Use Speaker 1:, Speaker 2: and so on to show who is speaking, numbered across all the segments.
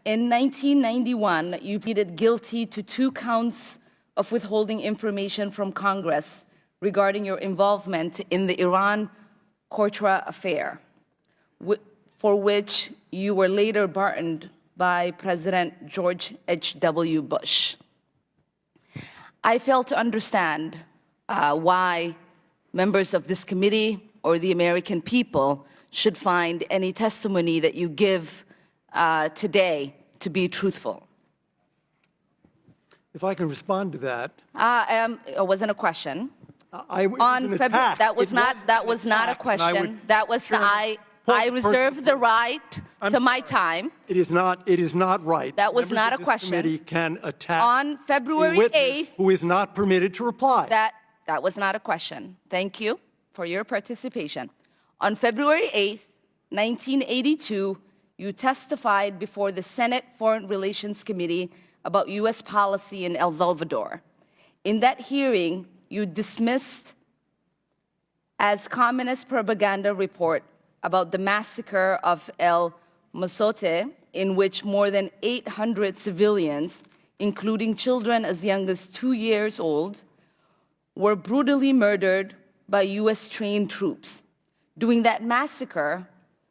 Speaker 1: in 1991, you pleaded guilty to 2 counts of withholding information from Congress regarding your involvement in the Iran-Contra affair, for which you were later pardoned by President George H.W. Bush. I fail to understand why members of this committee or the American people should find any testimony that you give today to be truthful.
Speaker 2: If I can respond to that.
Speaker 1: It wasn't a question.
Speaker 2: That
Speaker 1: was not a question. I reserve the right to my time.
Speaker 2: It is not right.
Speaker 1: That was not a question.
Speaker 2: Committee can attack
Speaker 1: on February 8th,
Speaker 2: who is not permitted to reply.
Speaker 1: That was not a question. Thank you for your participation. On February 8th, 1982, you testified before the Senate Foreign Relations Committee about U.S. policy in El Salvador. In that hearing, you dismissed as communist propaganda report about the massacre of El Mozote, in which more than 800 civilians, including children as young as 2 years old, were brutally murdered by U.S.-trained troops. During that massacre,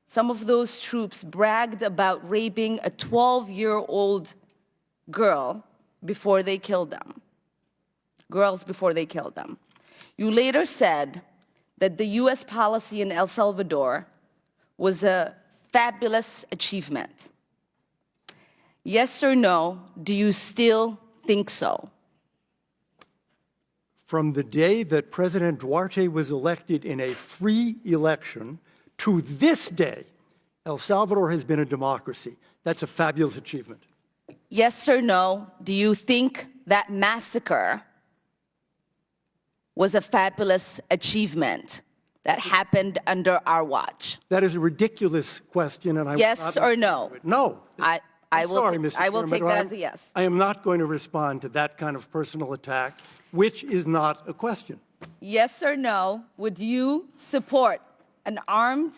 Speaker 1: some of those troops bragged about raping a 12-year-old girl before they killed them. Girls before they killed them. You later said that the U.S. policy in El Salvador was a fabulous achievement. Yes or no, do you still think so?
Speaker 2: From the day that President Duarte was elected in a free election to this day, El Salvador has been a democracy. That's a fabulous achievement.
Speaker 1: Yes or no, do you think that massacre was a fabulous achievement that happened under our watch?
Speaker 2: That is a ridiculous question, and I
Speaker 1: yes or no?
Speaker 2: No.
Speaker 1: I will take that as a yes.
Speaker 2: I am not going to respond to that kind of personal attack, which is not a question.
Speaker 1: Yes or no, would you support an armed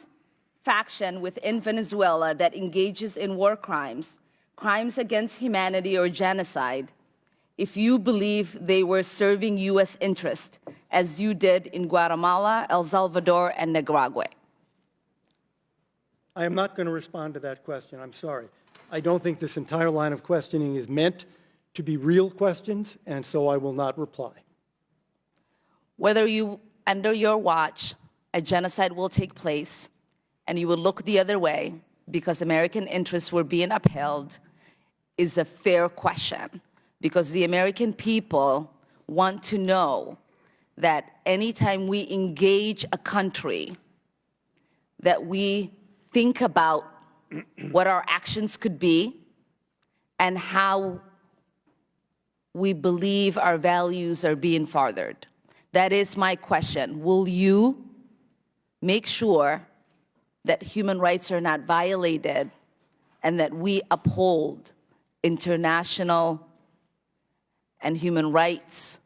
Speaker 1: faction within Venezuela that engages in war crimes, crimes against humanity or genocide, if you believe they were serving U.S. interest, as you did in Guatemala, El Salvador, and Nicaragua?
Speaker 2: I am not going to respond to that question. I'm sorry. I don't think this entire line of questioning is meant to be real questions, and so I will not reply.
Speaker 1: Whether under your watch, a genocide will take place, and you will look the other way because American interests were being upheld, is a fair question. Because the American people want to know that anytime we engage a country, that we think about what our actions could be and how we believe our values are being furthered. That is my question. Will you make sure that human rights are not violated and that we uphold international and human rights?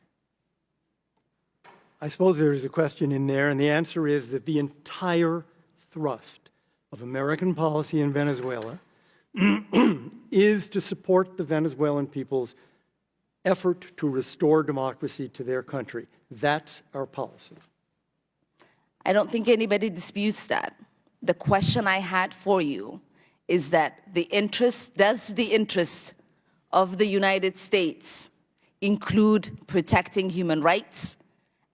Speaker 2: I suppose there is a question in there, and the answer is that the entire thrust of American policy in Venezuela is to support the Venezuelan people's effort to restore democracy to their country. That's our policy.
Speaker 1: I don't think anybody disputes that. The question I had for you is that does the interest of the United States include protecting human rights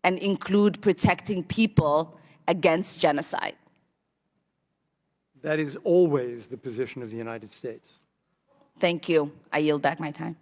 Speaker 1: and include protecting people against genocide?
Speaker 2: That is always the position of the United States.
Speaker 1: Thank you. I yield back my time.